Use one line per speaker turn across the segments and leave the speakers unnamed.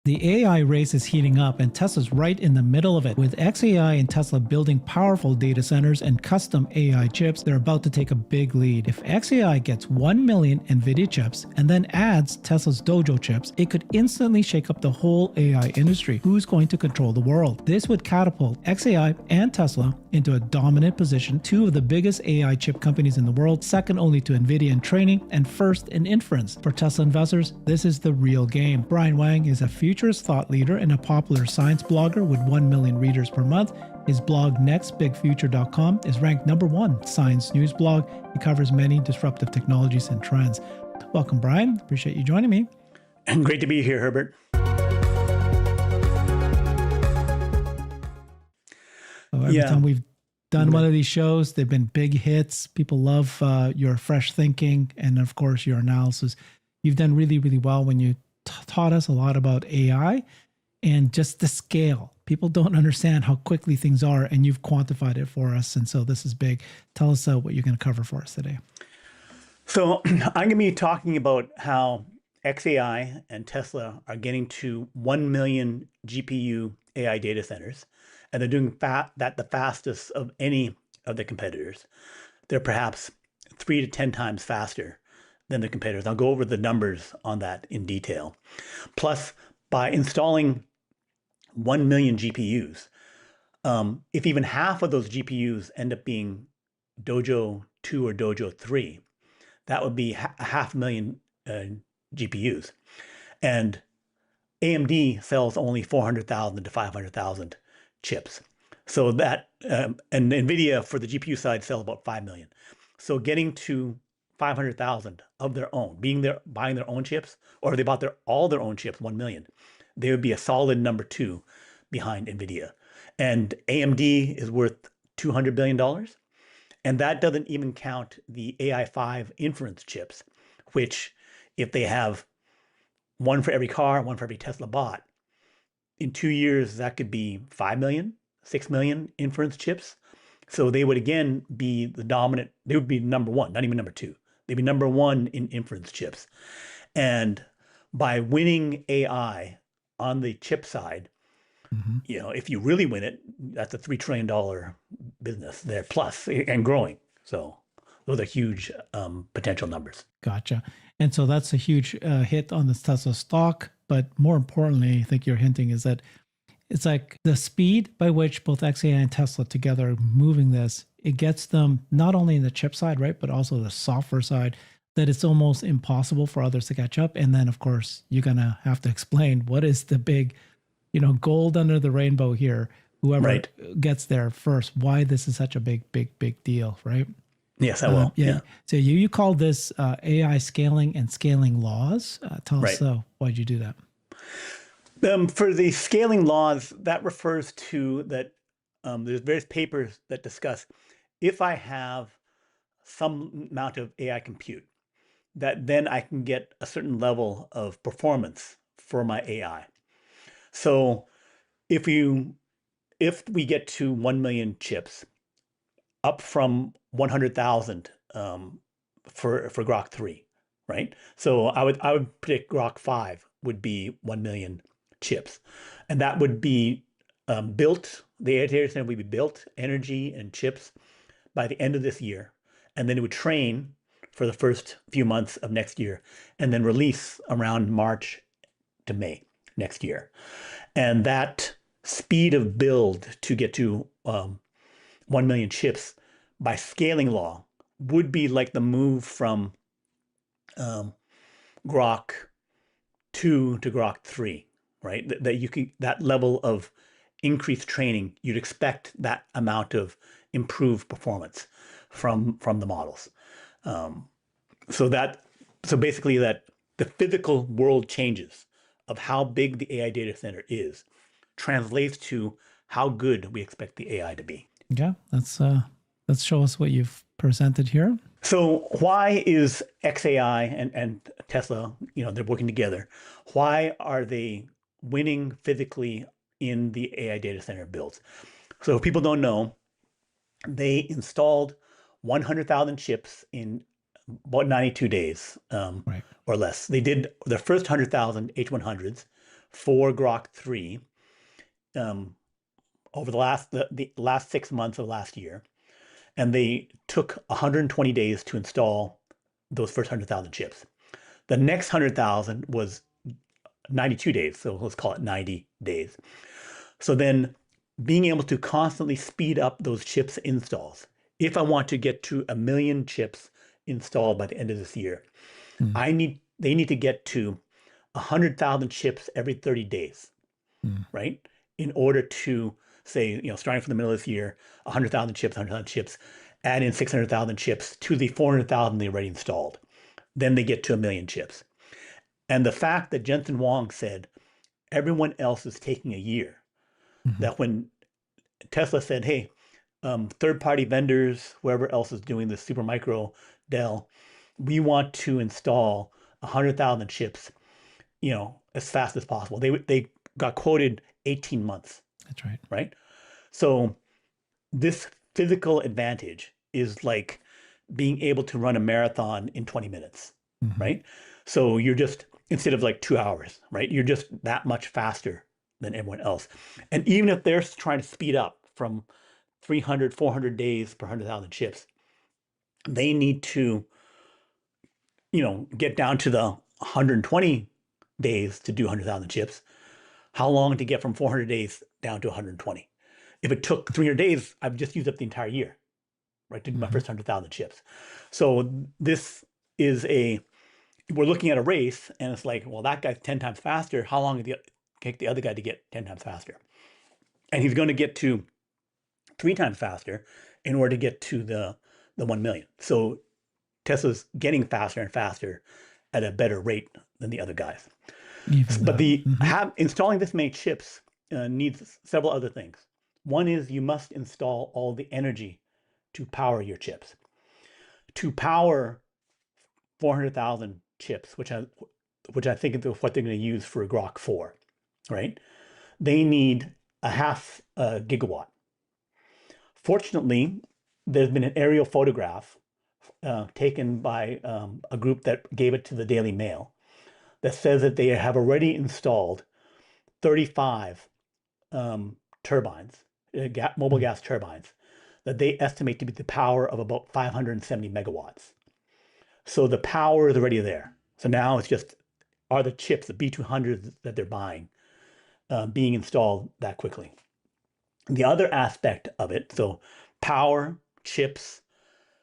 The AI race is heating up, and Tesla's right in the middle of it. With xAI and Tesla building powerful data centers and custom AI chips, they're about to take a big lead. If xAI gets 1 million Nvidia chips and then adds Tesla's Dojo chips, it could instantly shake up the whole AI industry. Who's going to control the world? This would catapult xAI and Tesla into a dominant position, two of the biggest AI chip companies in the world, second only to Nvidia in training and first in inference. For Tesla investors, this is the real game. Brian Wang is a futurist thought leader and a popular science blogger with 1 million readers per month. His blog nextbigfuture.com is ranked #1 science news blog. He covers many disruptive technologies and trends. Welcome, Brian. Appreciate you joining me.
And great to be here, Herbert.
So every time we've done one of these shows, they've been big hits. People love your fresh thinking and, of course, your analysis. You've done really, really well when you taught us a lot about AI and just the scale. People don't understand how quickly things are, and you've quantified it for us. And so this is big. Tell us what you're going to cover for us today.
So I'm going to be talking about how xAI and Tesla are getting to 1 million GPU AI data centers, and they're doing that the fastest of any of the competitors. They're perhaps 3 to 10 times faster than the competitors. I'll go over the numbers on that in detail. Plus, by installing 1 million GPUs, if even half of those GPUs end up being Dojo 2 or Dojo 3, that would be 500,000 GPUs. And AMD sells only 400,000 to 500,000 chips. So that, and Nvidia for the GPU side sells about 5 million. So getting to 500,000 of their own, buying their own chips, or if they bought all their own chips, 1 million, they would be a solid number 2 behind Nvidia. And AMD is worth $200 billion. And that doesn't even count the AI5 inference chips, which if they have one for every car, one for every Tesla bought, in 2 years, that could be 5 million, 6 million inference chips. So they would again be the dominant, they would be number 1, not even number 2. They'd be number 1 in inference chips. And by winning AI on the chip side, if you really win it, that's a $3 trillion business there, plus and growing. So those are huge potential numbers.
Gotcha. And so that's a huge hit on the Tesla stock. But more importantly, I think you're hinting is that it's like the speed by which both xAI and Tesla together are moving this, it gets them not only in the chip side, right, but also the software side, that it's almost impossible for others to catch up. And then, of course, you're going to have to explain what is the big, gold under the rainbow here, whoever gets there first, why this is such a big deal, right?
Yes, I will. Yeah.
So you call this AI scaling and scaling laws. Tell us why'd you do that?
For the scaling laws, that refers to that there's various papers that discuss if I have some amount of AI compute, that then I can get a certain level of performance for my AI. So if we get to 1 million chips, up from 100,000 for Grock 3, right? So I would predict Grock 5 would be 1 million chips, and that would be built. The AI data center would be built, energy and chips, by the end of this year, and then it would train for the first few months of next year, and then release around March to May next year. And that speed of build to get to 1 million chips by scaling law would be like the move from Grock 2 to Grock 3, right? That level of increased training, you'd expect that amount of improved performance from the models. So basically that the physical world changes of how big the AI data center is translates to how good we expect the AI to be.
Yeah, let's show us what you've presented here.
So why is xAI and Tesla, they're working together. Why are they winning physically in the AI data center builds? So if people don't know, they installed 100,000 chips in about 92 days or less. They did their first 100,000 H100s for Grock 3 um, over the last 6 months of last year, and they took 120 days to install those first 100,000 chips. The next 100,000 was 92 days, so let's call it 90 days. So then being able to constantly speed up those chips installs. If I want to get to 1 million chips installed by the end of this year, they need to get to 100,000 chips every 30 days, right? In order to say, starting from the middle of this year, 100,000 chips, 100,000 chips, add in 600,000 chips to the 400,000 they already installed. Then they get to 1 million chips. And the fact that Jensen Huang said everyone else is taking a year, that when Tesla said, hey, third-party vendors, whoever else is doing this, Supermicro, Dell, we want to install 100,000 chips, as fast as possible. They got quoted 18 months.
That's right.
Right? So this physical advantage is like being able to run a marathon in 20 minutes, right? So you're just, instead of like 2 hours, right? You're just that much faster than everyone else. And even if they're trying to speed up from 300, 400 days per 100,000 chips, they need to, get down to the 120 days to do 100,000 chips. How long to get from 400 days down to 120? If it took 300 days, I've just used up the entire year, right, to do my first 100,000 chips. So this is we're looking at a race, and it's like, well, that guy's 10 times faster. How long did it take the other guy to get 10 times faster? And he's going to get to 3 times faster in order to get to the 1 million. So Tesla's getting faster and faster at a better rate than the other guys. But installing this many chips needs several other things. One is you must install all the energy to power your chips. To power 400,000 chips, which I think is what they're going to use for Grock 4, right? They need a half gigawatt. Fortunately, there's been an aerial photograph taken by a group that gave it to the Daily Mail that says that they have already installed 35 turbines, mobile gas turbines, that they estimate to be the power of about 570 megawatts. So the power is already there. So now it's just, are the chips, the B200s that they're buying, being installed that quickly? The other aspect of it, so power, chips,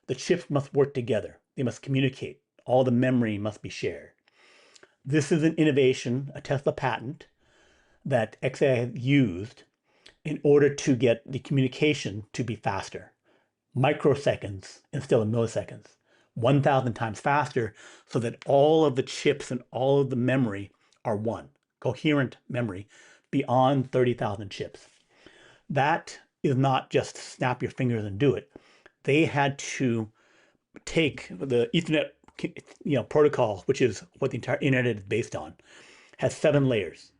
the chips must work together. They must communicate. All the memory must be shared. This is an innovation, a Tesla patent, that XAI has used in order to get the communication to be faster. Microseconds instead of milliseconds. 1,000 times faster, so that all of the chips and all of the memory are one, coherent memory, beyond 30,000 chips. That is not just snap your fingers and do it. They had to take the Ethernet protocol, which is what the entire internet is based on, has 7 layers.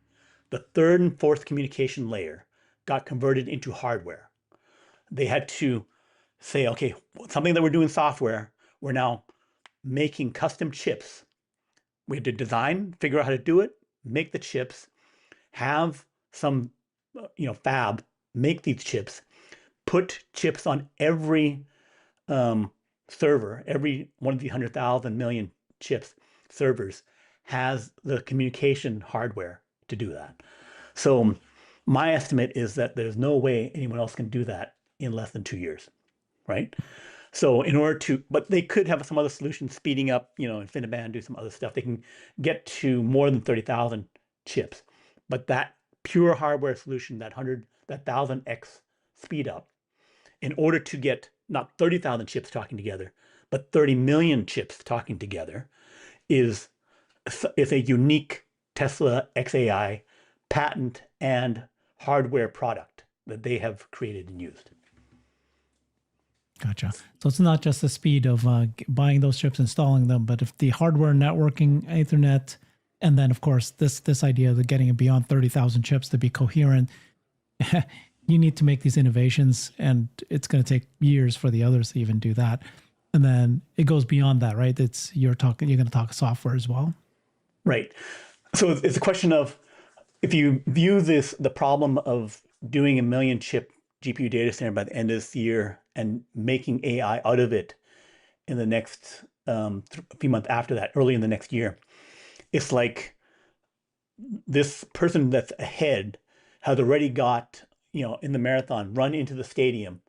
The third and fourth communication layer got converted into hardware. They had to say, okay, something that we're doing software, we're now making custom chips. We had to design, figure out how to do it, make the chips, have some fab make these chips, put chips on every server. Every one of the 100,000 million chips servers has the communication hardware to do that. So my estimate is that there's no way anyone else can do that in less than 2 years, right? So in order to, but they could have some other solution, speeding up, InfiniBand, do some other stuff. They can get to more than 30,000 chips, but that pure hardware solution, that 1,000x speed up, in order to get not 30,000 chips talking together, but 30 million chips talking together, is a unique Tesla XAI patent and hardware product that they have created and used.
Gotcha. So it's not just the speed of buying those chips, installing them, but if the hardware, networking, Ethernet, and then of course this idea of getting it beyond 30,000 chips to be coherent, you need to make these innovations, and it's going to take years for the others to even do that. And then it goes beyond that, right? You're going to talk software as well.
Right. So it's a question of if you view this, the problem of doing a million chip GPU data center by the end of this year and making AI out of it in the next few months after that, early in the next year, it's like this person that's ahead has already got, in the marathon, run into the stadium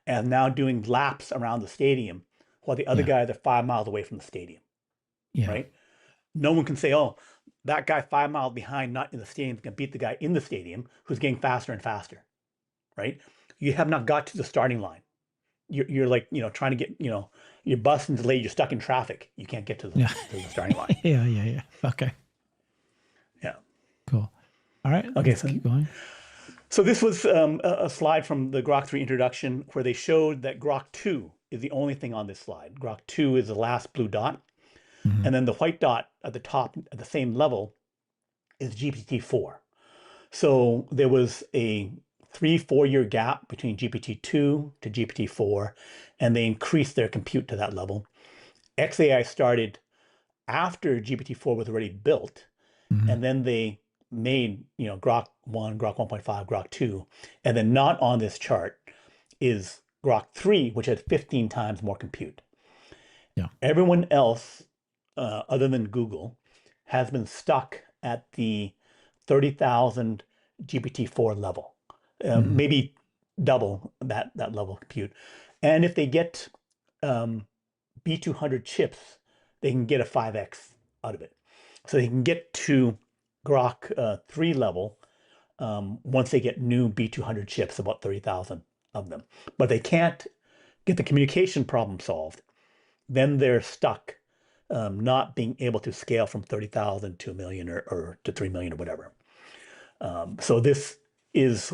and now doing laps around the stadium while the other
Yeah.
guys are 5 miles away from the stadium,
Yeah.
right? No one can say, oh, that guy 5 miles behind, not in the stadium, can beat the guy in the stadium who's getting faster and faster, right? You have not got to the starting line. You're like, trying to get, your bus is delayed, you're stuck in traffic. You can't get to
Yeah.
the starting line.
Yeah. Okay.
Yeah.
Cool. All right.
Okay.
Let's keep going.
So this was a slide from the Grock 3 introduction where they showed that Grock 2 is the only thing on this slide. Grock 2 is the last blue dot.
Mhm.
And then the white dot at the top at the same level is GPT-4. So there was a 3-4 year gap between GPT-2 to GPT-4, and they increased their compute to that level. XAI started after GPT-4 was already built,
Mhm.
and then they made, Grock 1, Grock 1.5, Grock 2, and then not on this chart is Grock 3, which had 15 times more compute.
Yeah.
Everyone else, other than Google, has been stuck at the 30,000 GPT-4 level,
Mhm.
maybe double that level of compute. And if they get B200 chips, they can get a 5x out of it. So they can get to Grock 3 level once they get new B200 chips, about 30,000 of them. But they can't get the communication problem solved. Then they're stuck not being able to scale from 30,000 to a million or to 3 million or whatever. So this is,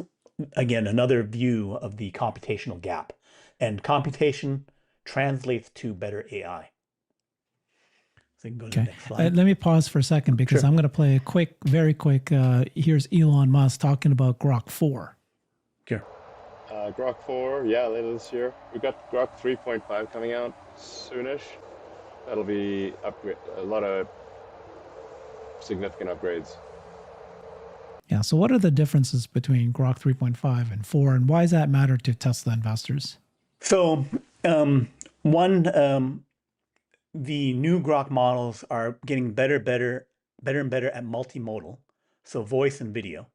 again, another view of the computational gap. And computation translates to better AI. So you can go to the
Okay.
next slide.
Let me pause for a second because
Sure.
I'm going to play a quick, very quick. Here's Elon Musk talking about Grock 4.
Sure.
Grock 4, yeah, later this year. We've got Grock 3.5 coming out soonish. That'll be a lot of significant upgrades.
Yeah. So, what are the differences between Grock 3.5 and 4, and why does that matter to Tesla investors?
So one, the new Grock models are getting better and better at multimodal, so voice and video.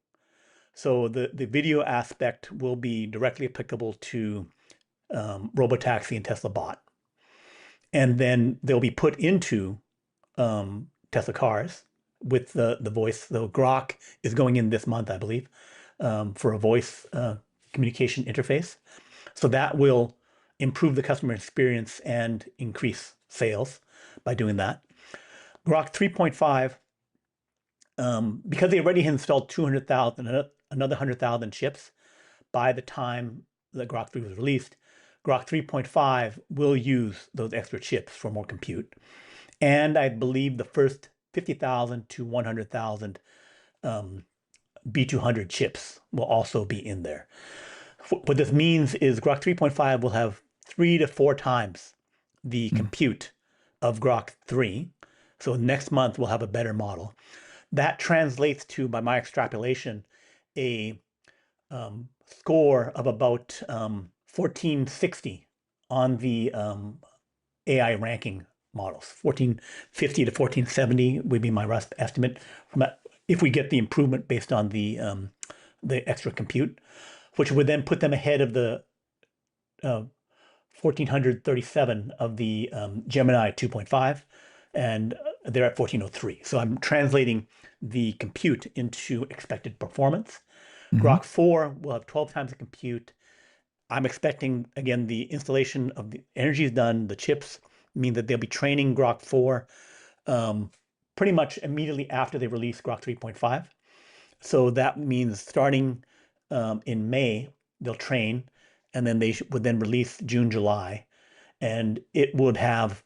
So the video aspect will be directly applicable to robotaxi and Tesla Bot. And then they'll be put into Tesla cars with the voice. The Grock is going in this month, I believe, for a voice communication interface. So that will improve the customer experience and increase sales by doing that. Grock 3.5, because they already installed 200,000, another 100,000 chips by the time the Grock 3 was released, Grock 3.5 will use those extra chips for more compute. And I believe the first 50,000 to 100,000 B200 chips will also be in there. What this means is Grock 3.5 will have 3 to 4 times the compute of Grock 3. So next month we'll have a better model. That translates to, by my extrapolation, a score of about 1460 on the AI ranking models. 1450 to 1470 would be my rough estimate from if we get the improvement based on the extra compute, which would then put them ahead of the 1437 of the Gemini 2.5, and they're at 1403. So I'm translating the compute into expected performance. Grock 4 will have 12 times the compute. I'm expecting, again, the installation of the energy is done. The chips mean that they'll be training Grock 4 pretty much immediately after they release Grock 3.5. So that means starting in May, they'll train, and then they would then release June, July, and it would have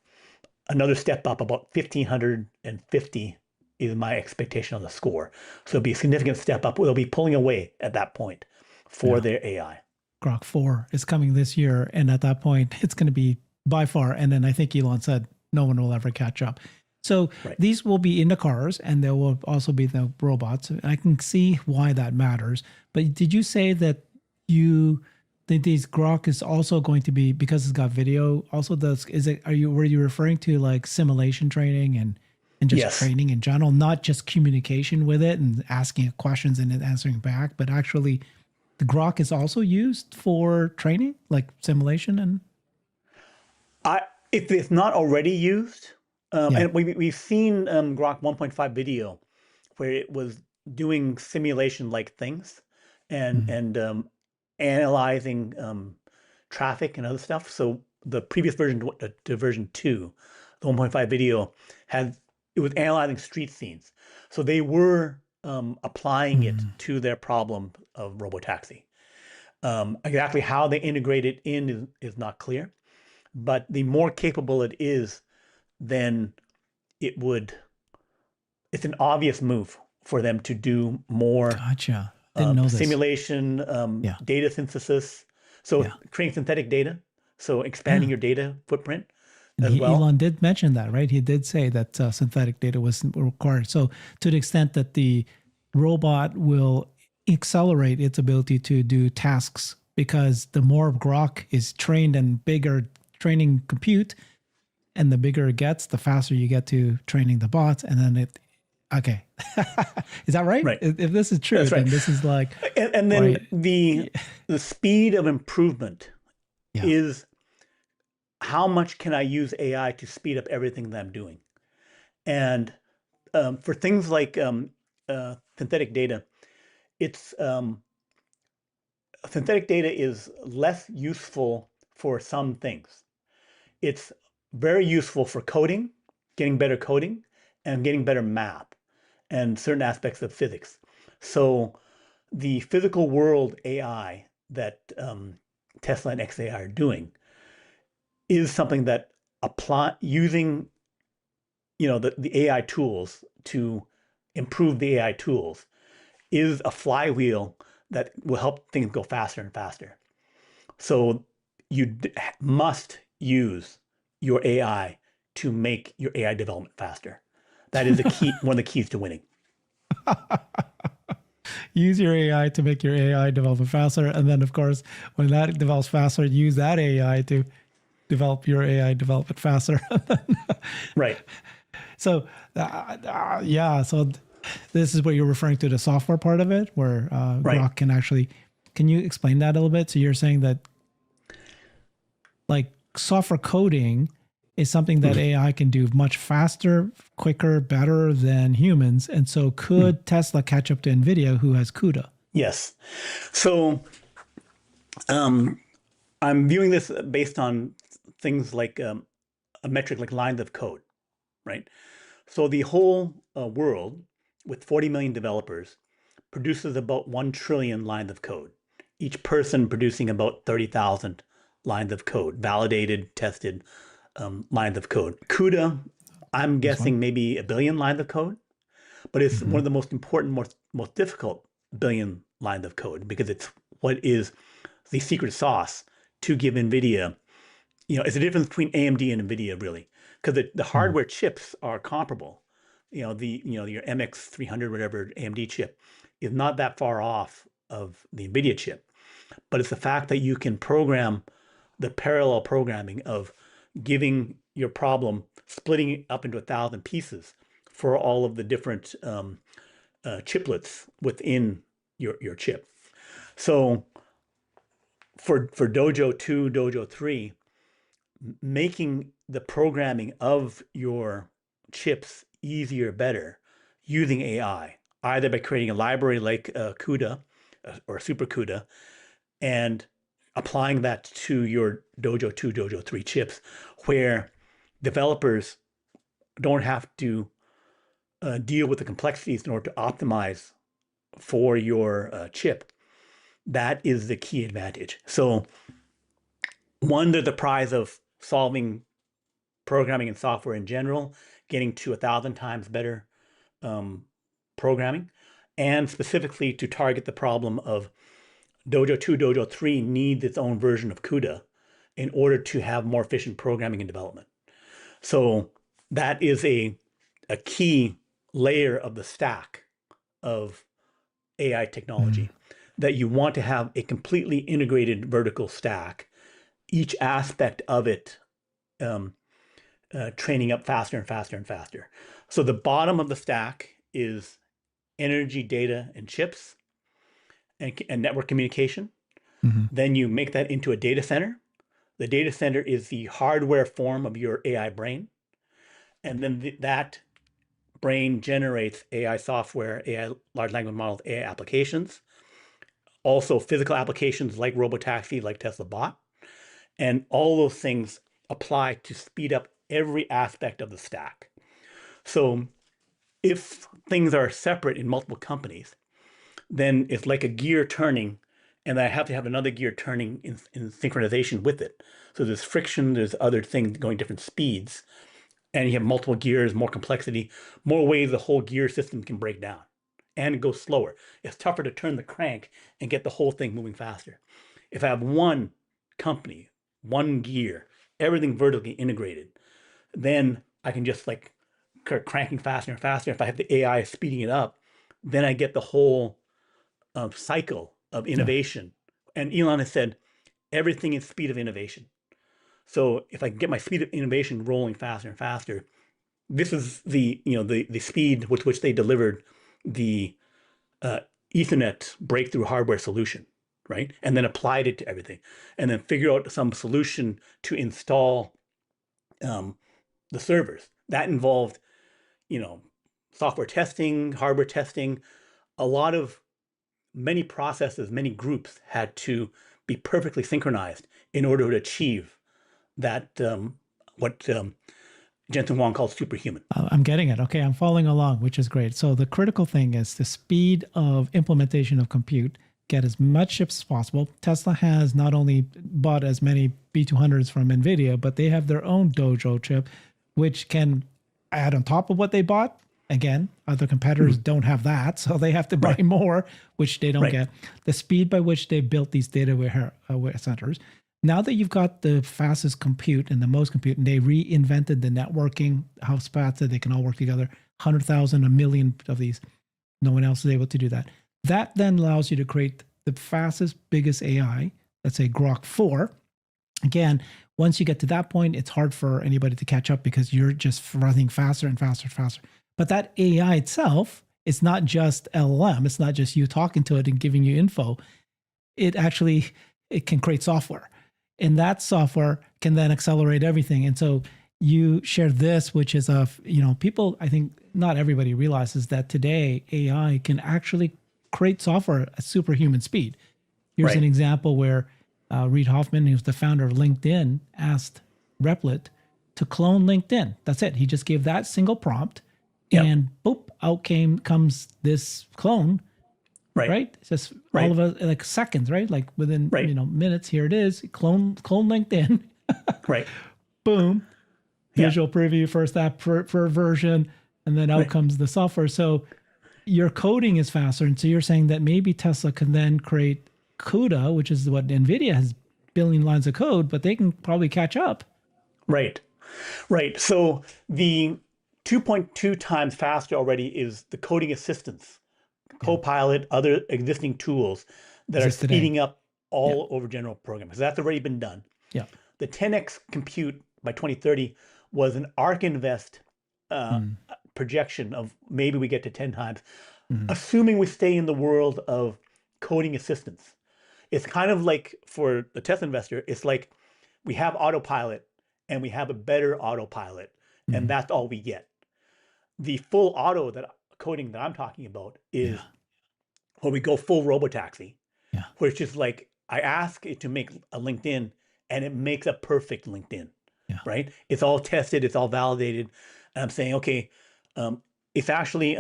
another step up, about 1,550 is my expectation on the score. So it'll be a significant step up. They'll be pulling away at that point for their AI.
Grock 4 is coming this year, and at that point, it's going to be by far. And then I think Elon said no one will ever catch up. So
Right.
these will be in the cars, and there will also be the robots. I can see why that matters. But did you say that you think these Grok is also going to be, because it's got video? Also, does were you referring to like simulation training and just
Yes.
training in general, not just communication with it and asking it questions and it answering back, but actually the Grok is also used for training, like simulation and
If it's not already used,
yeah.
and we've seen Grock 1.5 video where it was doing simulation-like things and
Mhm.
analyzing traffic and other stuff. So the previous version to version 2, the 1.5 video it was analyzing street scenes. So they were applying it
Mhm.
to their problem of robotaxi. Exactly how they integrate it in is not clear, but the more capable it is, then it would it's an obvious move for them to do more
Gotcha. Didn't know this.
simulation,
Yeah.
data synthesis, so
Yeah.
creating synthetic data, so expanding
Yeah.
your data footprint
And
as well.
Elon did mention that, right? He did say that synthetic data was required. So, to the extent that the robot will accelerate its ability to do tasks, because the more Grok is trained and bigger training compute, and the bigger it gets, the faster you get to training the bots. And then okay. Is that right?
Right.
If this is true,
That's right.
then this is like,
And
right.
then the speed of improvement
Yeah.
is how much can I use AI to speed up everything that I'm doing? And for things like synthetic data, it's synthetic data is less useful for some things. It's very useful for coding, getting better coding, and getting better math and certain aspects of physics. So the physical world AI that Tesla and xAI are doing is something that using the AI tools to improve the AI tools is a flywheel that will help things go faster and faster. So you must use your AI to make your AI development faster. That is the key, one of the keys to winning.
Use your AI to make your AI develop faster. And then, of course, when that develops faster, use that AI to develop your AI development faster.
Right.
So, yeah. So, this is what you're referring to, the software part of it, where
Right.
Grok can actually. Can you explain that a little bit? So, you're saying that like software coding is something that AI can do much faster, quicker, better than humans. And so could Tesla catch up to Nvidia, who has CUDA?
Yes. So I'm viewing this based on things like a metric like lines of code, right? So the whole world with 40 million developers produces about 1 trillion lines of code, each person producing about 30,000 lines of code, validated, tested lines of code. CUDA, I'm
This one.
guessing maybe a billion lines of code, but it's
Mm-hmm.
one of the most important, most difficult billion lines of code because it's what is the secret sauce to give NVIDIA, it's the difference between AMD and NVIDIA really, because the hardware chips are comparable. Your MX 300, whatever AMD chip is not that far off of the NVIDIA chip, but it's the fact that you can program the parallel programming of giving your problem, splitting it up into 1,000 pieces for all of the different chiplets within your chip. So for Dojo 2, Dojo 3, making the programming of your chips easier, better, using AI, either by creating a library like CUDA or Super CUDA, and applying that to your Dojo 2, Dojo 3 chips, where developers don't have to deal with the complexities in order to optimize for your chip. That is the key advantage. So one, there's the prize of solving programming and software in general, getting to 1,000 times better programming, and specifically to target the problem of Dojo 2, Dojo 3 needs its own version of CUDA in order to have more efficient programming and development. So that is a a key layer of the stack of AI technology, that you want to have a completely integrated vertical stack, each aspect of it training up faster and faster and faster. So the bottom of the stack is energy, data, and chips and network communication. Then you make that into a data center. The data center is the hardware form of your AI brain. And then that brain generates AI software, AI large language models, AI applications, also physical applications like robotaxi, like Tesla bot. And all those things apply to speed up every aspect of the stack. So if things are separate in multiple companies, then it's like a gear turning, and I have to have another gear turning in synchronization with it. So there's friction, there's other things going different speeds, and you have multiple gears, more complexity, more ways the whole gear system can break down and go slower. It's tougher to turn the crank and get the whole thing moving faster. If I have one company, one gear, everything vertically integrated, then I can just like start cranking faster and faster. If I have the AI speeding it up, then I get the whole cycle of innovation. And Elon has said, everything is speed of innovation. So if I can get my speed of innovation rolling faster and faster, this is the speed with which they delivered the Ethernet breakthrough hardware solution, right? And then applied it to everything, and then figure out some solution to install the servers. That involved, software testing, hardware testing. A lot of many processes, many groups had to be perfectly synchronized in order to achieve that what Jensen Huang calls superhuman.
I'm getting it. Okay, I'm following along, which is great. So the critical thing is the speed of implementation of compute. Get as much chips as possible. Tesla has not only bought as many B200s from Nvidia, but they have their own Dojo chip, which can add on top of what they bought. Again, other competitors don't have that, so they have to buy more, which they don't get. The speed by which they built these data centers. Now that you've got the fastest compute and the most compute, and they reinvented the networking, how fast that they can all work together, 100,000, 1 million of these. No one else is able to do that. That then allows you to create the fastest, biggest AI, let's say Grock 4. Again, once you get to that point, it's hard for anybody to catch up because you're just running faster and faster and faster. But that AI itself, it's not just LLM. It's not just you talking to it and giving you info. It can create software. And that software can then accelerate everything. And so you share this, which is people, I think not everybody realizes that today AI can actually create software at superhuman speed. Here's an example where Reid Hoffman, who's the founder of LinkedIn, asked Replit to clone LinkedIn. That's it. He just gave that single prompt, and boop, out comes this clone. Right? It's just all of it, like seconds, right? Like within minutes, here it is. Clone LinkedIn. Boom. Visual preview, first app per version, and then out comes the software. So your coding is faster. And so you're saying that maybe Tesla can then create CUDA, which is what Nvidia has billion lines of code, but they can probably catch up.
Right. So the 2.2 times faster already is the coding assistance. Copilot, other existing tools that are speeding up all over general programming. So that's already been done. The 10x compute by 2030 was an ARK Invest projection of maybe we get to 10 times, assuming we stay in the world of coding assistance. It's kind of like, for the Tesla investor, it's like we have autopilot and we have a better autopilot, and that's all we get. The full auto coding that I'm talking about is where we go full robotaxi, where it's just like I ask it to make a LinkedIn and it makes a perfect LinkedIn, right? It's all tested, it's all validated. And I'm saying, okay, it's actually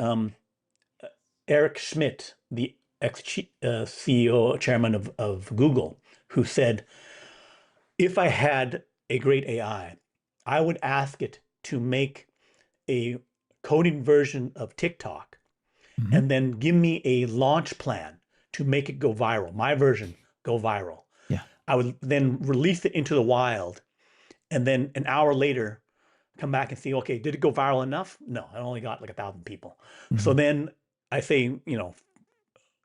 Eric Schmidt, the ex-CEO, chairman of Google, who said, if I had a great AI, I would ask it to make a coding version of TikTok and then give me a launch plan to make it go viral, my version go viral. I would then release it into the wild, and then an hour later, come back and see, okay, did it go viral enough? No, I only got like 1,000 people. So
Mhm.
then I say,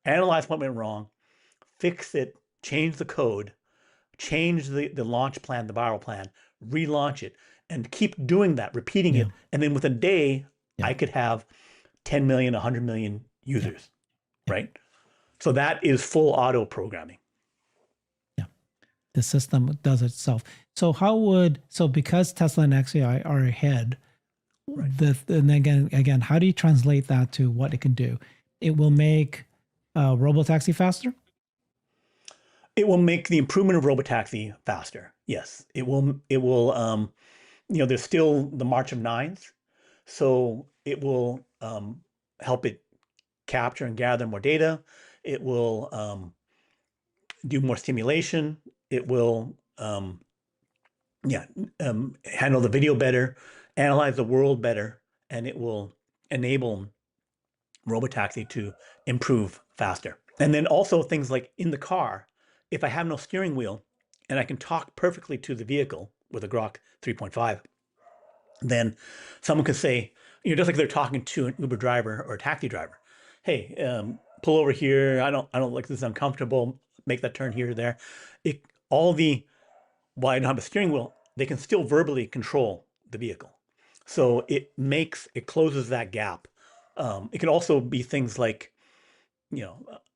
analyze what went wrong, fix it, change the code, change the launch plan, the viral plan, relaunch it, and keep doing that, repeating
Yeah.
it. And then within a day,
Yeah.
I could have 10 million, 100 million
Yeah.
users,
Yeah.
right? So that is full auto programming.
Yeah. The system does itself. So because Tesla and XAI are ahead,
Right.
and again, how do you translate that to what it can do? It will make robotaxi faster.
It will make the improvement of robotaxi faster. Yes, it will. It will. There's still the March of Nines, so it will help it capture and gather more data. It will do more stimulation. It will, handle the video better, analyze the world better, and it will enable robotaxi to improve faster. And then also things like in the car, if I have no steering wheel and I can talk perfectly to the vehicle with a Grock 3.5, then someone could say, just like they're talking to an Uber driver or a taxi driver, hey, pull over here. I don't like this. Is uncomfortable. Make that turn here or there. While I don't have a steering wheel, they can still verbally control the vehicle. So it closes that gap. It can also be things like,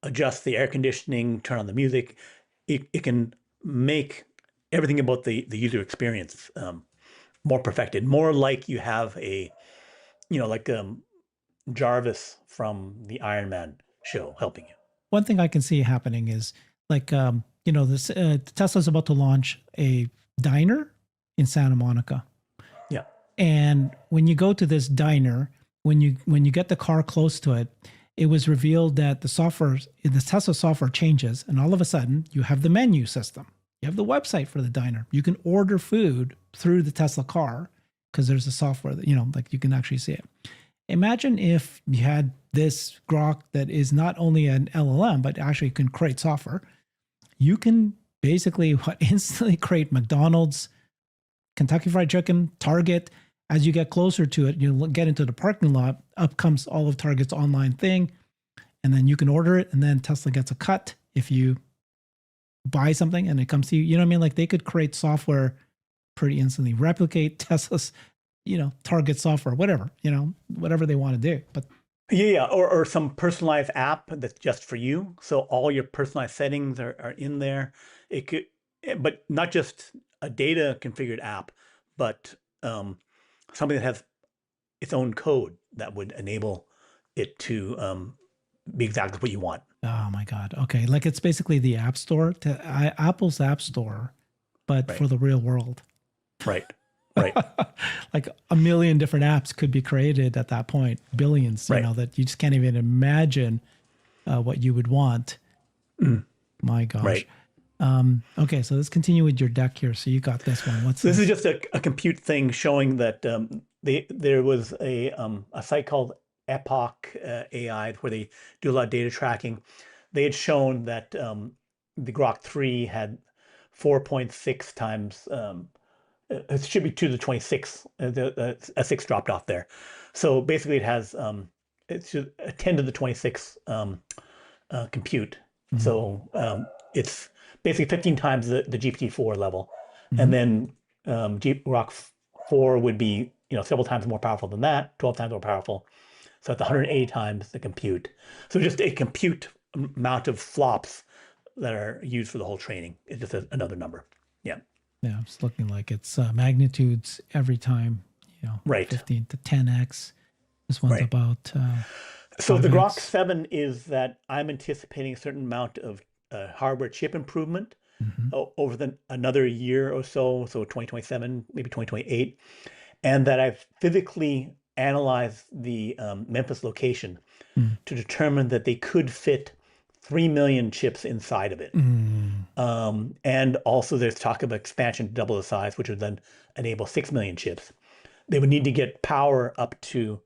adjust the air conditioning, turn on the music. It can make everything about the user experience more perfected, more like you have like Jarvis from the Iron Man show helping you.
One thing I can see happening is like this Tesla's about to launch a diner in Santa Monica.
Yeah.
And when you go to this diner, when you get the car close to it, it was revealed that the Tesla software changes, and all of a sudden you have the menu system. You have the website for the diner. You can order food through the Tesla car because there's a software that, like you can actually see it. Imagine if you had this Grock that is not only an LLM, but actually can create software. You can basically instantly create McDonald's, Kentucky Fried Chicken, Target. As you get closer to it, you get into the parking lot, up comes all of Target's online thing, and then you can order it, and then Tesla gets a cut if you buy something and it comes to you. You know what I mean? Like they could create software pretty instantly, replicate Tesla's, Target software, whatever they want to do. But
Yeah, or some personalized app that's just for you. So all your personalized settings are in there. It could, but not just a data configured app, but something that has its own code that would enable it to be exactly what you want.
oh my God. Okay. Like it's basically the App Store, Apple's App Store, but
Right.
for the real world.
Right. Right.
Like a million different apps could be created at that point, billions,
Right.
that you just can't even imagine what you would want. My gosh.
Right.
Okay, so let's continue with your deck here. So you got this one. What's
This is just a compute thing showing that there was a site called Epoch AI where they do a lot of data tracking. They had shown that the Grock 3 had 4.6 times. It should be 2 to the 26. A 6 dropped off there. So basically, it has it's a 10 to the 26 compute. So it's basically 15 times the GPT-4 level. And then Grock 4 would be several times more powerful than that, 12 times more powerful. So it's 180 times the compute. So just a compute amount of flops that are used for the whole training is just another number. Yeah.
Yeah, it's looking like it's magnitudes every time,
Right.
15 to 10x. This one's
Right.
about
So the
5x.
Grock 7 is that I'm anticipating a certain amount of hardware chip improvement over another year or so 2027, maybe 2028, and that I've physically analyzed the Memphis location to determine that they could fit 3 million chips inside of it. And also there's talk of expansion to double the size, which would then enable 6 million chips. They would need to get power up to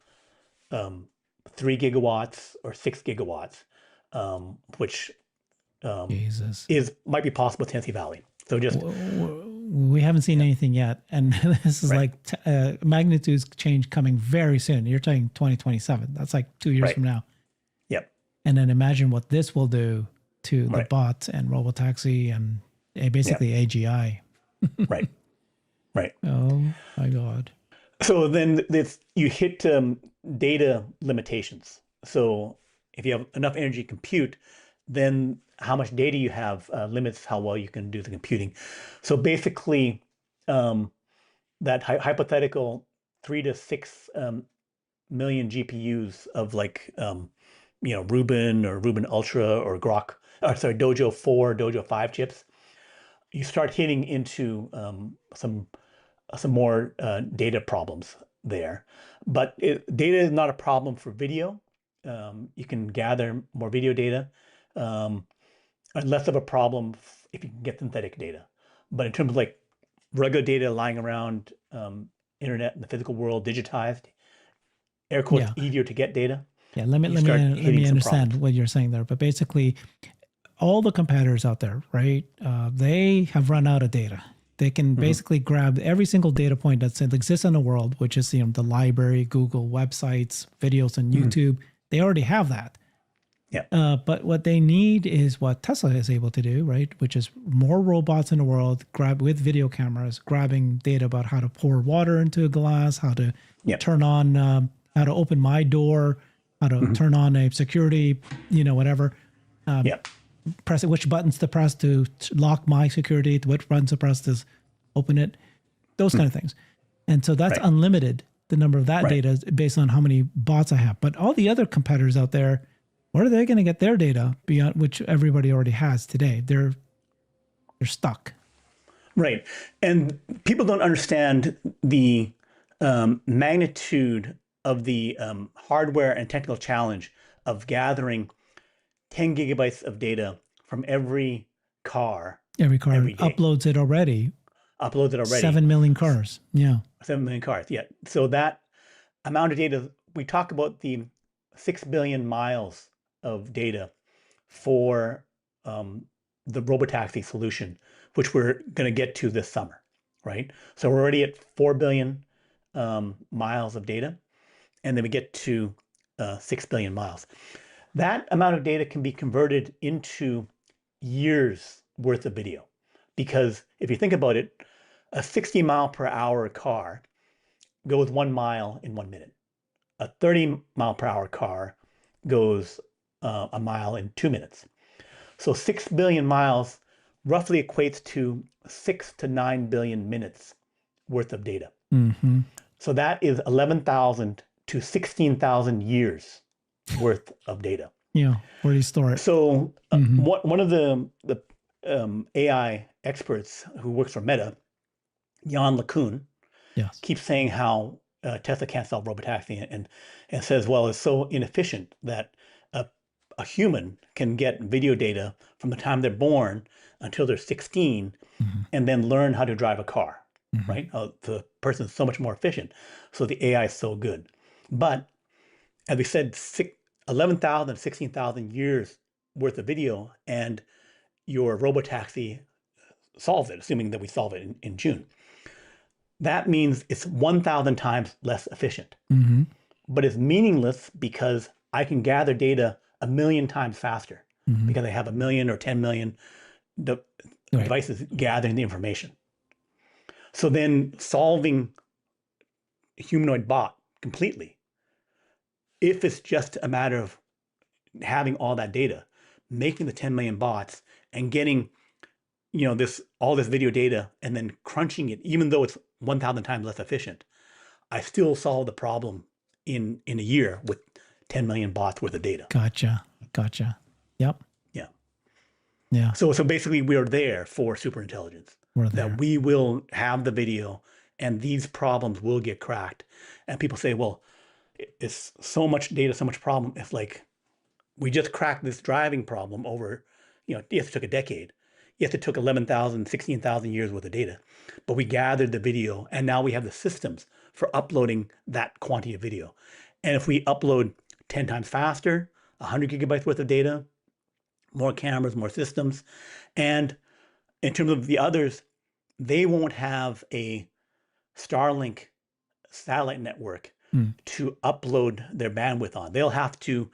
3 gigawatts or 6 gigawatts, which
Jesus.
might be possible with Tennessee Valley. So just
we haven't seen anything yet. And this is
Right.
like magnitudes change coming very soon. You're talking 2027. That's like 2 years
Right.
from now.
Yep.
And then imagine what this will do to the
Right.
bots and robotaxi and basically AGI.
Right. Right.
Oh my God.
So then this, you hit data limitations. So if you have enough energy to compute, then how much data you have limits how well you can do the computing. So basically, that hypothetical 3 to 6 million GPUs of like Rubin or Rubin Ultra or Grock, or sorry, Dojo 4, Dojo 5 chips, you start hitting into some more data problems there. But data is not a problem for video. You can gather more video data, and less of a problem if you can get synthetic data. But in terms of like regular data lying around internet in the physical world, digitized, air quotes,
Yeah.
easier to get data.
Yeah. Let me understand what you're saying there. But basically, all the competitors out there, right? They have run out of data. They can basically grab every single data point that exists in the world, which is the library, Google, websites, videos, and YouTube. They already have that.
Yeah.
But what they need is what Tesla is able to do, right? Which is more robots in the world, with video cameras, grabbing data about how to pour water into a glass, how to turn on, how to open my door, how to turn on a security, whatever. Press it, which buttons to press to lock my security, which buttons to press to open it, those kind of things. And so that's unlimited, the number of that data is based on how many bots I have. But all the other competitors out there, where are they going to get their data beyond which everybody already has today? They're stuck.
Right. And people don't understand the magnitude of the hardware and technical challenge of gathering 10 gigabytes of data from every car.
Every car
every day.
uploads it already. 7 million cars. Yeah.
7 million cars. Yeah. So that amount of data, we talk about the 6 billion miles of data for the robotaxi solution, which we're going to get to this summer, right? So we're already at 4 billion miles of data, and then we get to 6 billion miles. That amount of data can be converted into years worth of video. Because if you think about it, a 60 mile per hour car goes 1 mile in 1 minute. A 30 mile per hour car goes a mile in 2 minutes. So 6 billion miles roughly equates to 6 to 9 billion minutes worth of data. So that is 11,000 to 16,000 years worth of data.
Yeah, where do you store it?
So one of the AI experts who works for Meta, Jan LeCun, keeps saying how Tesla can't solve robotaxi and says, well, it's so inefficient that a human can get video data from the time they're born until they're 16 and then learn how to drive a car, right? The person is so much more efficient. So the AI is so good. But as we said, 11,000, 16,000 years worth of video, and your robotaxi solves it, assuming that we solve it in June. That means it's 1,000 times less efficient. But it's meaningless because I can gather data 1 million times faster because I have 1 million or 10 million devices gathering the information. So then solving a humanoid bot completely, if it's just a matter of having all that data, making the 10 million bots and getting, all this video data and then crunching it, even though it's 1,000 times less efficient, I still solve the problem in a year with 10 million bots worth of data.
Gotcha. Yep. Yeah.
So basically we are there for superintelligence.
We're there.
That we will have the video and these problems will get cracked. And people say, well, it's so much data, so much problem. It's like, we just cracked this driving problem over, yes, it took a decade. Yes, it took 11,000, 16,000 years worth of data, but we gathered the video and now we have the systems for uploading that quantity of video. And if we upload 10 times faster, 100 gigabytes worth of data, more cameras, more systems. And in terms of the others, they won't have a Starlink satellite network to upload their bandwidth on. They'll have to,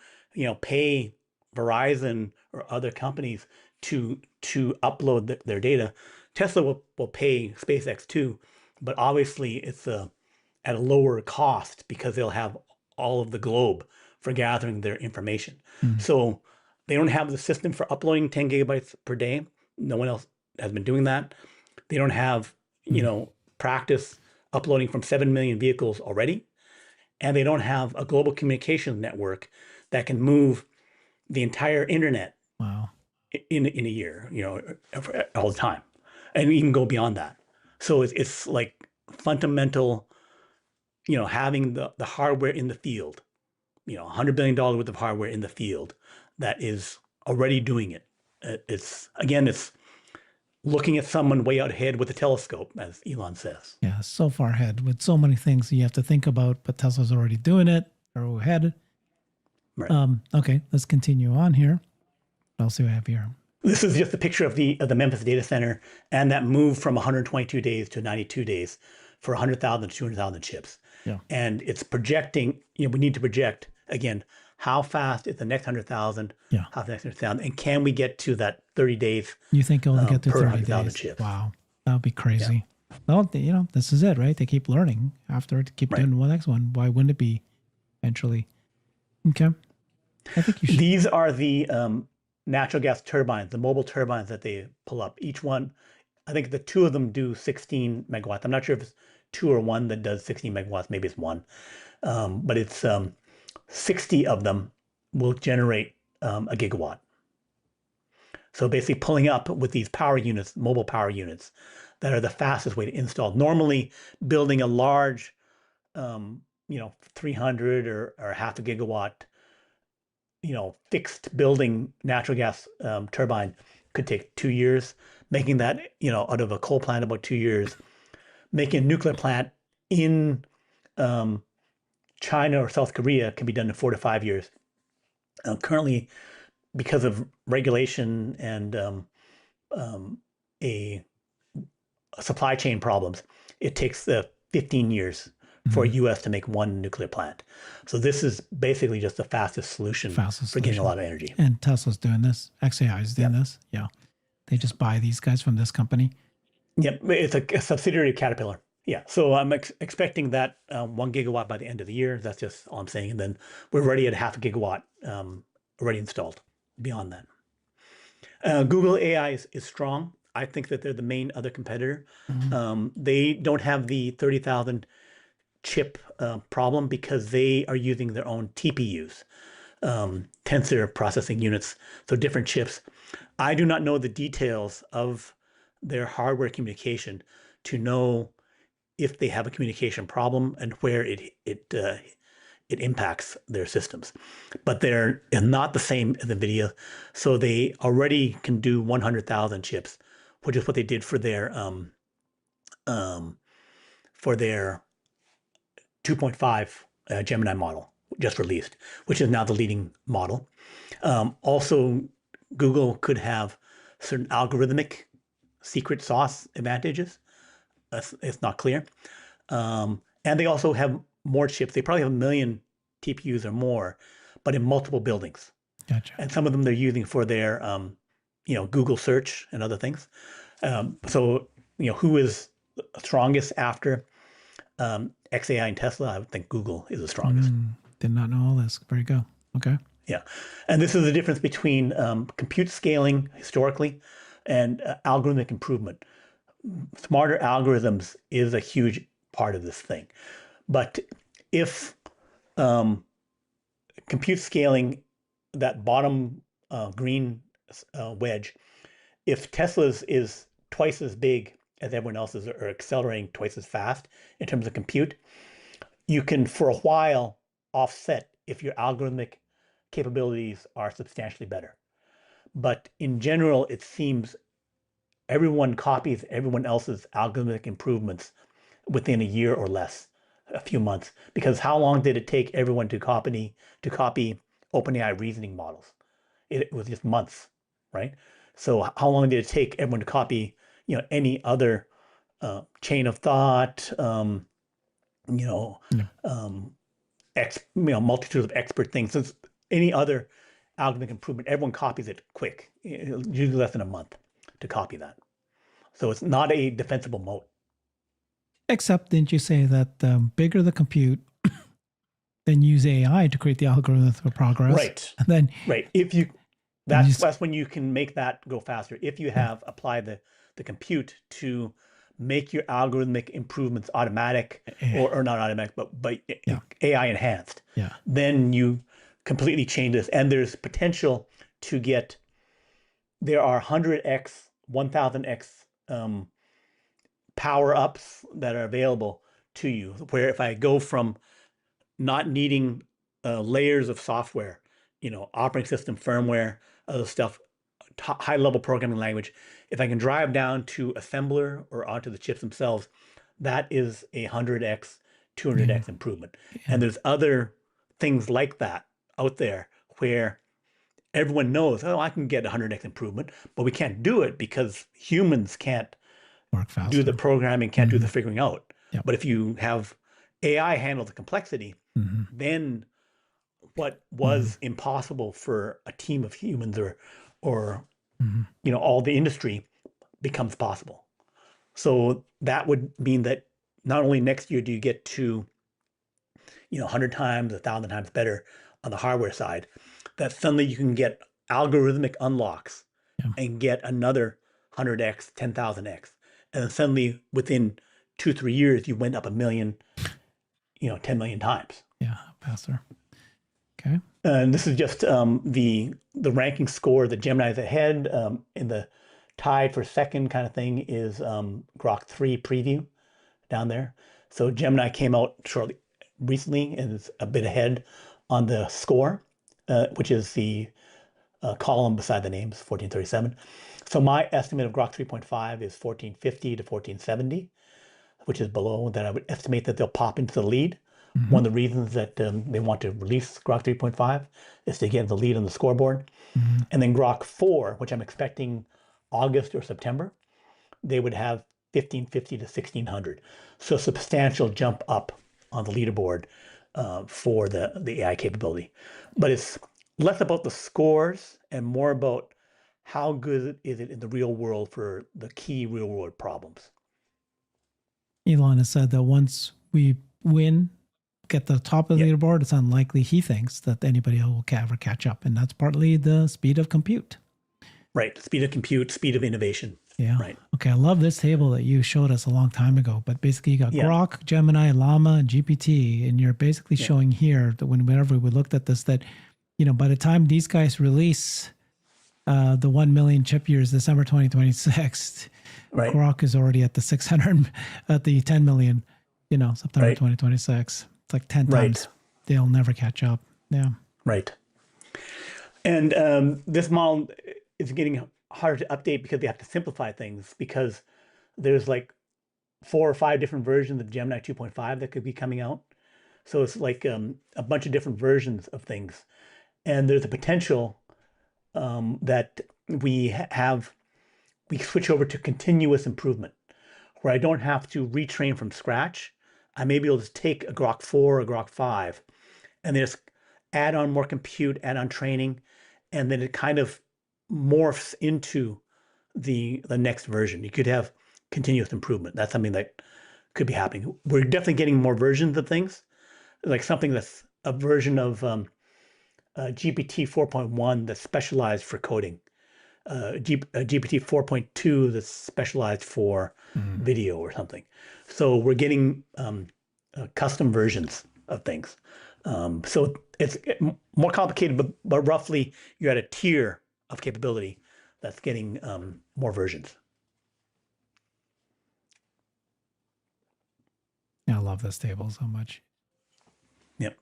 pay Verizon or other companies to upload their data. Tesla will pay SpaceX too, but obviously it's at a lower cost because they'll have all of the globe for gathering their information. So they don't have the system for uploading 10 gigabytes per day. No one else has been doing that. They don't have, practice uploading from 7 million vehicles already. And they don't have a global communications network that can move the entire internet
Wow.
in a year, all the time, and even go beyond that. So it's like fundamental, having the hardware in the field, $100 billion worth of hardware in the field that is already doing it. It's looking at someone way out ahead with a telescope, as Elon says.
Yeah, so far ahead with so many things you have to think about, but Tesla's already doing it. They're ahead.
Right.
Okay, let's continue on here. I'll see what I have here.
This is just a picture of the Memphis data center and that move from 122 days to 92 days for 100,000 to 200,000 chips.
Yeah.
And it's projecting, we need to project, again, how fast is the next 100,000,
Yeah.
how the next 100,000, and can we get to that 30 days
You think it'll get to
per
30
100,000
days?
chips?
Wow, that would be crazy. Well, this is it, right? They keep learning after it, keep doing the next one. Why wouldn't it be eventually? Okay. I think you should.
These are the natural gas turbines, the mobile turbines that they pull up. Each one, I think the two of them do 16 megawatts. I'm not sure if it's two or one that does 16 megawatts. Maybe it's one. But it's 60 of them will generate a gigawatt. So basically pulling up with these power units, mobile power units, that are the fastest way to install. Normally building a large, 300 or half a gigawatt, fixed building natural gas turbine could take 2 years. Making that, out of a coal plant about 2 years. Making a nuclear plant in China or South Korea can be done in 4 to 5 years. Currently, because of regulation and a supply chain problems, it takes 15 years for U.S. to make one nuclear plant. So this is basically just the fastest solution for getting a lot of energy.
And Tesla's doing this. XAI is doing this. Yeah. They just buy these guys from this company.
Yep. It's a subsidiary of Caterpillar. Yeah. So I'm expecting that 1 gigawatt by the end of the year. That's just all I'm saying. And then we're already at half a gigawatt already installed beyond that. Google AI is strong. I think that they're the main other competitor. They don't have the 30,000 chip problem because they are using their own TPUs, tensor processing units, so different chips. I do not know the details of their hardware communication to know if they have a communication problem and where it impacts their systems. But they're not the same as Nvidia, so they already can do 100,000 chips, which is what they did for their 2.5 Gemini model just released, which is now the leading model. Also, Google could have certain algorithmic secret sauce advantages. It's not clear. And they also have more chips. They probably have 1 million TPUs or more, but in multiple buildings.
Gotcha.
And some of them they're using for their, Google search and other things. So, who is strongest after XAI and Tesla? I would think Google is the strongest.
Did not know all this. Very good. Okay.
Yeah. And this is the difference between compute scaling historically and algorithmic improvement. Smarter algorithms is a huge part of this thing. But if compute scaling, that bottom green wedge, if Tesla's is twice as big as everyone else's or accelerating twice as fast in terms of compute, you can for a while offset if your algorithmic capabilities are substantially better. But in general, it seems everyone copies everyone else's algorithmic improvements within a year or less, a few months. Because how long did it take everyone to copy OpenAI reasoning models? It was just months, right? So how long did it take everyone to copy, any other chain of thought, you know,
Yeah.
multitude of expert things. So any other algorithmic improvement, everyone copies it quick, usually less than a month to copy that. So it's not a defensible moat.
Except, didn't you say that the bigger the compute, then use AI to create the algorithm for progress?
Right.
And then
Right. If you, that's when you can make that go faster. If you have applied the compute to make your algorithmic improvements automatic, or not automatic, but
Yeah.
AI enhanced,
Yeah.
then you completely change this. And there's potential to get, there are 100x, 1000x power ups that are available to you, where if I go from not needing layers of software, operating system, firmware, other stuff, high level programming language, if I can drive down to assembler or onto the chips themselves, that is a 100x, 200x improvement. And there's other things like that out there where everyone knows, oh, I can get 100x improvement, but we can't do it because humans can't
work faster.
do the programming, can't do the figuring out.
Yep.
But if you have AI handle the complexity, then what was impossible for a team of humans or all the industry becomes possible. So that would mean that not only next year do you get to 100 times, 1,000 times better on the hardware side, that suddenly you can get algorithmic unlocks and get another 100x, 10,000x. And then suddenly within 2-3 years, you went up 1 million, 10 million times.
Yeah, faster. Okay.
And this is just the ranking score. The Gemini is ahead. In the tied for second kind of thing is Grock 3 preview down there. So Gemini came out recently and is a bit ahead on the score, which is the column beside the names, 1437. So my estimate of Grock 3.5 is 1450 to 1470, which is below. Then I would estimate that they'll pop into the lead. One of the reasons that they want to release Grock 3.5 is to get the lead on the scoreboard. And then Grock 4, which I'm expecting August or September, they would have 1550 to 1600. So substantial jump up on the leaderboard for the AI capability. But it's less about the scores and more about how good is it in the real world for the key real world problems.
Elon has said that once we win, get the top of the leaderboard, it's unlikely, he thinks, that anybody else will ever catch up. And that's partly the speed of compute.
Right. Speed of compute, speed of innovation.
Yeah.
Right.
Okay. I love this table that you showed us a long time ago. But basically, you got Grock, Gemini, Llama, and GPT. And you're basically showing here that whenever we looked at this, that, by the time these guys release the 1 million chip years, December 2026, Grock is already at the 600, at the 10 million, September 2026. It's like 10 times. They'll never catch up. Yeah.
Right. And this model is getting harder to update because they have to simplify things, because there's like 4 or 5 different versions of Gemini 2.5 that could be coming out. So it's like a bunch of different versions of things. And there's a potential that we switch over to continuous improvement, where I don't have to retrain from scratch. I may be able to take a Grock 4 or a Grock 5 and then just add on more compute, add on training, and then it kind of morphs into the next version. You could have continuous improvement. That's something that could be happening. We're definitely getting more versions of things, like something that's a version of GPT 4.1 that's specialized for coding, GPT 4.2 that's specialized for video or something. So we're getting custom versions of things. So it's more complicated, but roughly you're at a tier of capability that's getting more versions.
Yeah, I love this table so much.
Yep.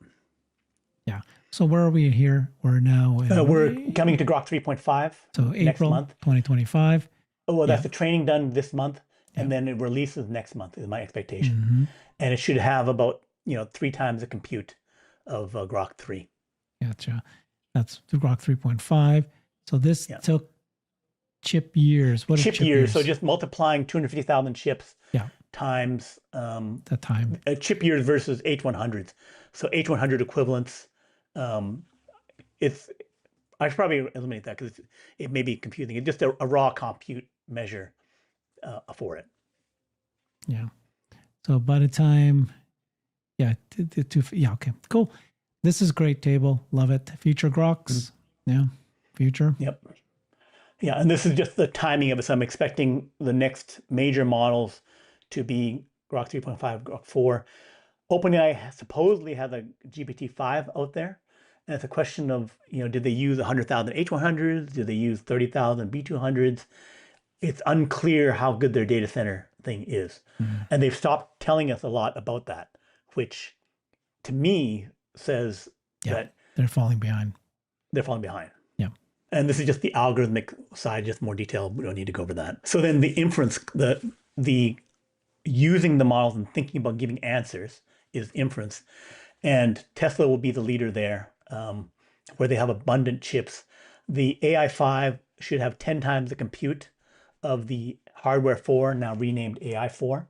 Yeah. So where are we here? We're now
we're coming to Grock 3.5.
So
next
April
month.
2025.
Oh, well, that's the training done this month, and then it releases next month is my expectation. And it should have about 3 times the compute of Grock 3.
Gotcha. That's the Grock 3.5. So this took Chip years. What is
chip years. So just multiplying 250,000 chips
Yeah,
times
the time.
chip years versus H100s. So H100 equivalents. It's I should probably eliminate that because it may be confusing. It's just a raw compute measure for it.
Yeah. So by the time, yeah, yeah, okay, cool. This is great table. Love it. Future Grocks. Yeah, future.
Yep. Yeah, and this is just the timing of it. So I'm expecting the next major models to be Grock 3.5, Grock 4. OpenAI supposedly has a GPT-5 out there. And it's a question of, did they use 100,000 H100s? Did they use 30,000 B200s? It's unclear how good their data center thing is. And they've stopped telling us a lot about that, which to me says that
they're falling behind.
They're falling behind.
Yeah.
And this is just the algorithmic side, just more detail. We don't need to go over that. So then the inference, the using the models and thinking about giving answers is inference. And Tesla will be the leader there, where they have abundant chips. The AI5 should have 10 times the compute of the hardware 4, now renamed AI4.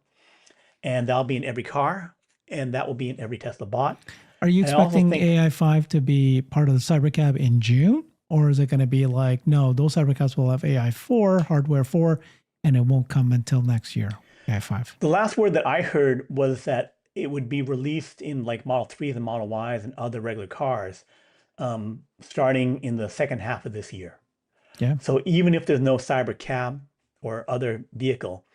And that'll be in every car, and that will be in every Tesla bot.
Are you expecting AI5 to be part of the Cybercab in June? Or is it going to be like, no, those Cybercabs will have AI4, hardware 4, and it won't come until next year, AI5?
The last word that I heard was that it would be released in like Model 3s and Model Ys and other regular cars starting in the second half of this year.
Yeah.
So even if there's no Cybercab or other vehicle,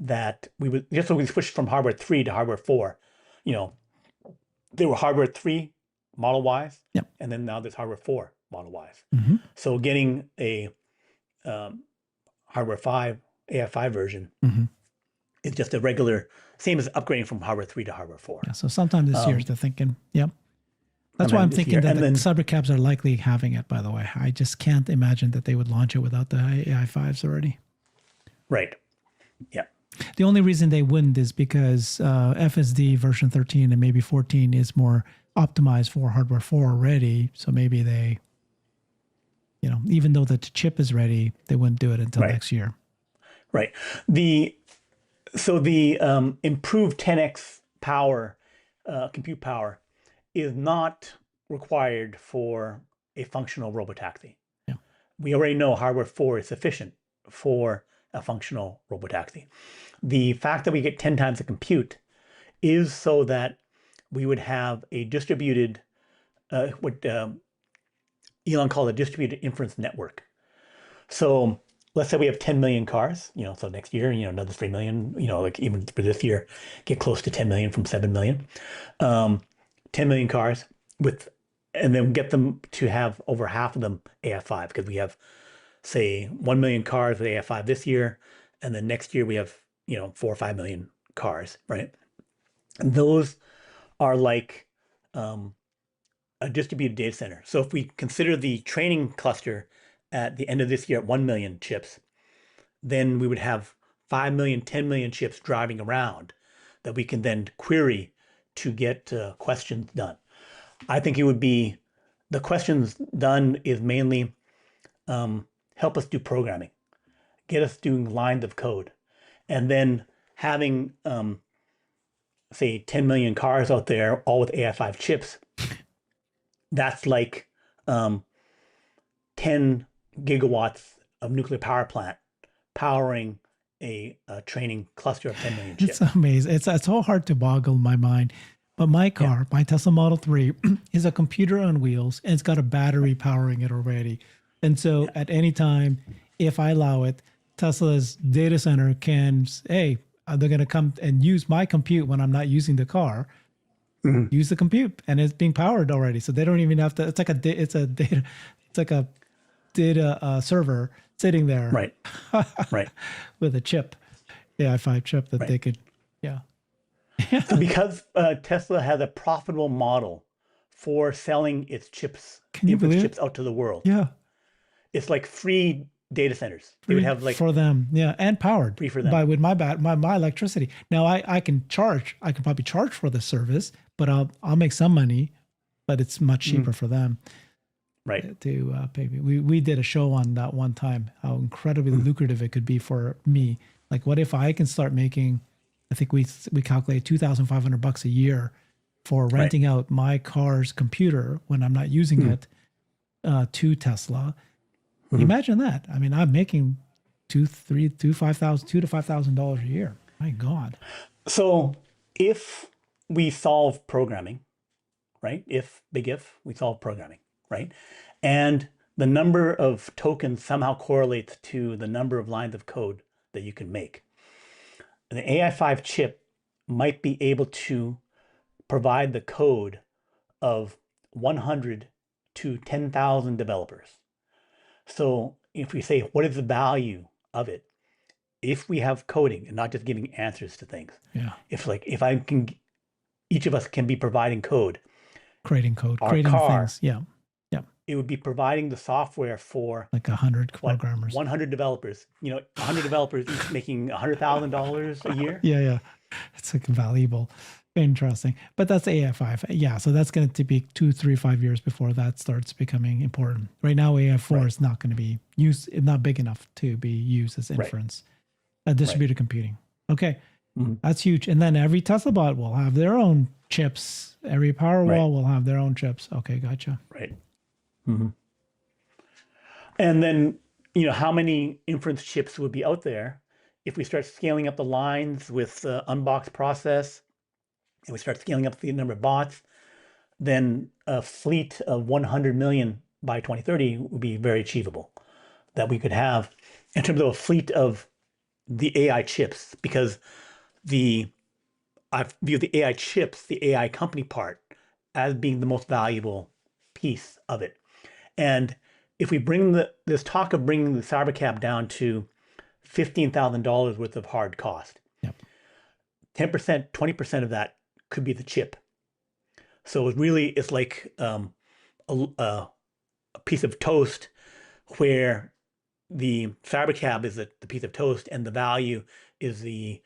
that we would, just so we switched from hardware 3 to hardware 4, there were hardware 3 Model Ys, and then now there's hardware 4 Model Ys. So getting a hardware 5, AI5 version is just a regular, same as upgrading from hardware 3 to hardware 4.
Yeah, so sometime this year is the thinking. Yep. That's why I'm thinking that the Cybercabs are likely having it, by the way. I just can't imagine that they would launch it without the AI5s already.
Right. Yeah.
The only reason they wouldn't is because FSD version 13 and maybe 14 is more optimized for hardware 4 already. So maybe they, even though the chip is ready, they wouldn't do it until next year.
Right. So the improved 10x power, compute power, is not required for a functional robotaxi.
Yeah.
We already know hardware 4 is sufficient for a functional robotaxi. The fact that we get 10 times the compute is so that we would have a distributed, what Elon called a distributed inference network. So let's say we have 10 million cars, so next year, another 3 million, like even for this year, get close to 10 million from 7 million. 10 million cars and then get them to have over half of them AI5, because we have, say, 1 million cars with AI5 this year, and then next year we have 4 or 5 million cars, right? And those are like a distributed data center. So if we consider the training cluster at the end of this year at 1 million chips, then we would have 5 million, 10 million chips driving around that we can then query to get questions done. I think it would be, the questions done is mainly help us do programming, get us doing lines of code, and then having, say, 10 million cars out there, all with AI5 chips. That's like 10 gigawatts of nuclear power plant powering a training cluster of 10 million chips.
It's amazing. It's so hard to boggle my mind. But my car, my Tesla Model 3, is a computer on wheels, and it's got a battery powering it already. And so at any time, if I allow it, Tesla's data center can, they're going to come and use my compute when I'm not using the car. Use the compute, and it's being powered already. So they don't even have to. It's like a data server sitting there,
right, right,
with a chip, AI5 chip that they could,
So because Tesla has a profitable model for selling its chips, chips out to the world.
Yeah,
it's like free data centers. They would have like
for them, and powered
free for them
with my electricity. Now I can charge. I can probably charge for the service, but I'll make some money, but it's much cheaper for them.
Right.
to pay me. We did a show on that one time, how incredibly lucrative it could be for me. Like, what if I can start making, I think we calculate $2,500 a year for renting out my car's computer when I'm not using it to Tesla. Imagine that. I mean, I'm making $2,000 to $5,000 a year. My God.
So if we solve programming, right? Big if we solve programming, right? And the number of tokens somehow correlates to the number of lines of code that you can make. The AI5 chip might be able to provide the code of 100 to 10,000 developers. So if we say, what is the value of it? If we have coding and not just giving answers to things, if each of us can be providing code,
creating
car,
things. Yeah.
It would be providing the software for
like 100 programmers,
100 developers, 100 developers each making $100,000 a year.
Yeah. It's like valuable. Interesting. But that's AI5. Yeah. So that's going to be 2, 3, 5 years before that starts becoming important. Right now, AI4 is not going to be used, not big enough to be used as inference, distributed computing. Okay. That's huge. And then every Tesla bot will have their own chips. Every Powerwall will have their own chips. Okay. Gotcha.
Right. And then, how many inference chips would be out there if we start scaling up the lines with the unbox process and we start scaling up the number of bots, then a fleet of 100 million by 2030 would be very achievable that we could have in terms of a fleet of the AI chips, because I view the AI chips, the AI company part, as being the most valuable piece of it. And if we bring this talk of bringing the Cybercab down to $15,000 worth of hard cost, 10%, 20% of that could be the chip. So it's like a piece of toast where the Cybercab is the piece of toast and the value is the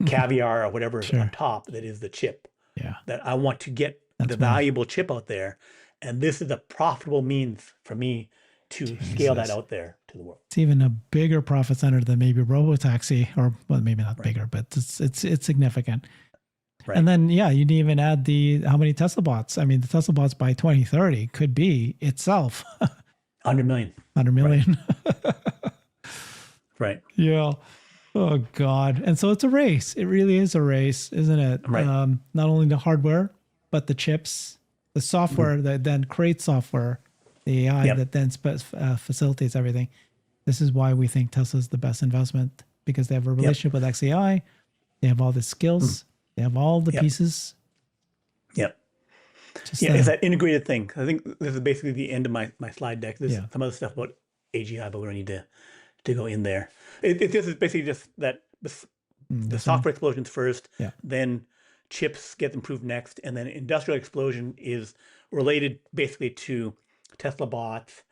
caviar or whatever on top that is the chip.
Yeah.
That I want to get the valuable chip out there. And this is a profitable means for me to scale that out there to the world.
It's even a bigger profit center than maybe robotaxi, or well, maybe not bigger, but it's significant. Right. And then, you didn't even add how many Tesla bots. I mean, the Tesla bots by 2030 could be itself
100 million.
100 million.
Right.
Yeah. Oh, God. And so it's a race. It really is a race, isn't it?
Right.
Not only the hardware, but the chips, the software that then creates software, the AI that then facilitates everything. This is why we think Tesla's the best investment, because they have a relationship with XAI. They have all the skills. They have all the pieces.
Yep. It's that integrated thing. I think this is basically the end of my slide deck. There's some other stuff about AGI, but we don't need to go in there. This is basically just that the software explosions first, then chips get improved next, and then industrial explosion is related basically to Tesla bots,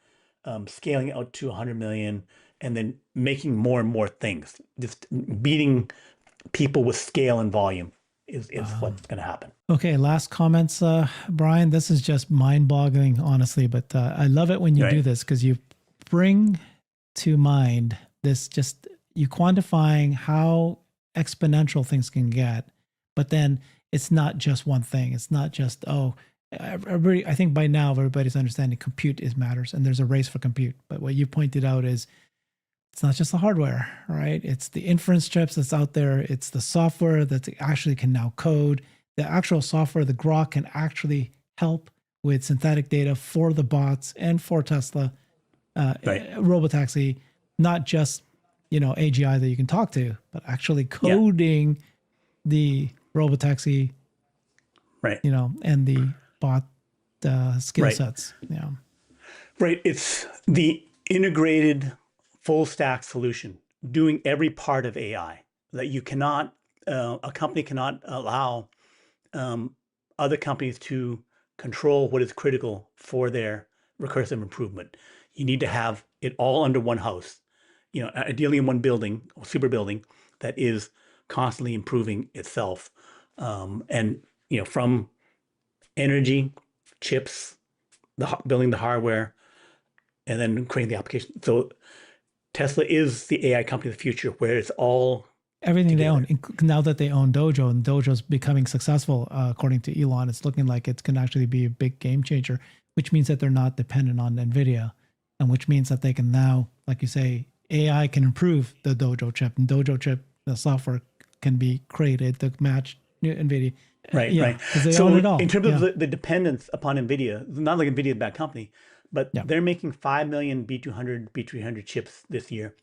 scaling out to 100 million, and then making more and more things. Just beating people with scale and volume is what's going to happen. Okay, last comments, Brian. This is just mind-boggling, honestly, but I love it when you do this, because you bring to mind this, you quantifying how exponential things can get, but then it's not just one thing. It's not just, I think by now everybody's understanding compute matters, and there's a race for compute. But what you pointed out is it's not just the hardware, right? It's the inference chips that's out there. It's the software that actually can now code. The actual software, the Grock, can actually help with synthetic data for the bots and for Tesla, robotaxi, not just, AGI that you can talk to, but actually coding the robotaxi, and the bot skill sets. Yeah. Right. It's the integrated full stack solution, doing every part of AI that you cannot, a company cannot allow other companies to control what is critical for their recursive improvement. You need to have it all under one house, ideally in one building, or super building, that is constantly improving itself. And, from energy, chips, building the hardware, and then creating the application. So Tesla is the AI company of the future, where it's all
everything
together.
they own. Now that they own Dojo, and Dojo's becoming successful, according to Elon, it's looking like it's going to actually be a big game changer, which means that they're not dependent on Nvidia, and which means that they can now, like you say, AI can improve the Dojo chip, and Dojo chip, the software can be created to match Nvidia.
Right,
Yeah,
right.
'cause they
So
own it all.
in terms
Yeah.
of the dependence upon Nvidia, not like Nvidia is a bad company, but
Yeah.
they're making 5 million B200, B300 chips this year.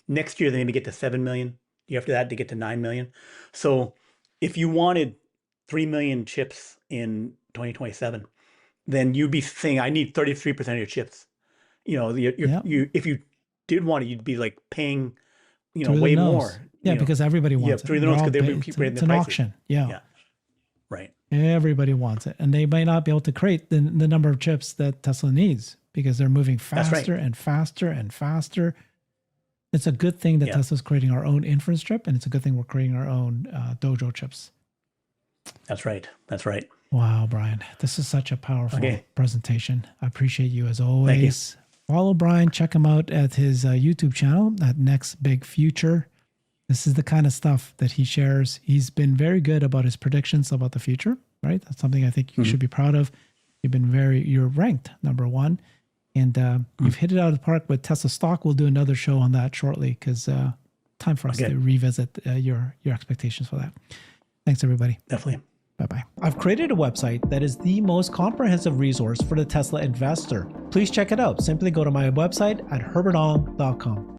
Next year, they maybe get to 7 million. The year after that, they get to 9 million. So if you wanted 3 million chips in 2027, then you'd be saying, I need 33% of your chips. You know,
Yeah.
if you did want it, you'd be like paying,
Through the
way
nose.
more.
Yeah, because everybody
Yeah,
wants it.
through the
They're
nose
all
because they keep
it's
raising
it's
the
an
prices.
auction. Yeah.
Yeah, right.
Everybody wants it. And they might not be able to create the number of chips that Tesla needs because they're moving
That's right.
faster and faster and faster. It's a good thing that
Yeah.
Tesla's creating our own inference chip, and it's a good thing we're creating our own Dojo chips.
That's right. That's right.
Wow, Brian. This is such a powerful
Okay.
presentation. I appreciate you as always. Follow Brian. Check him out at his YouTube channel, at Next Big Future. This is the kind of stuff that he shares. He's been very good about his predictions about the future, right? That's something I think you should be proud of. You're ranked #1. And you've hit it out of the park with Tesla stock. We'll do another show on that shortly because time for us
Okay.
to revisit your expectations for that. Thanks, everybody.
Definitely.
Bye-bye. I've created a website that is the most comprehensive resource for the Tesla investor. Please check it out. Simply go to my website at herbertong.com.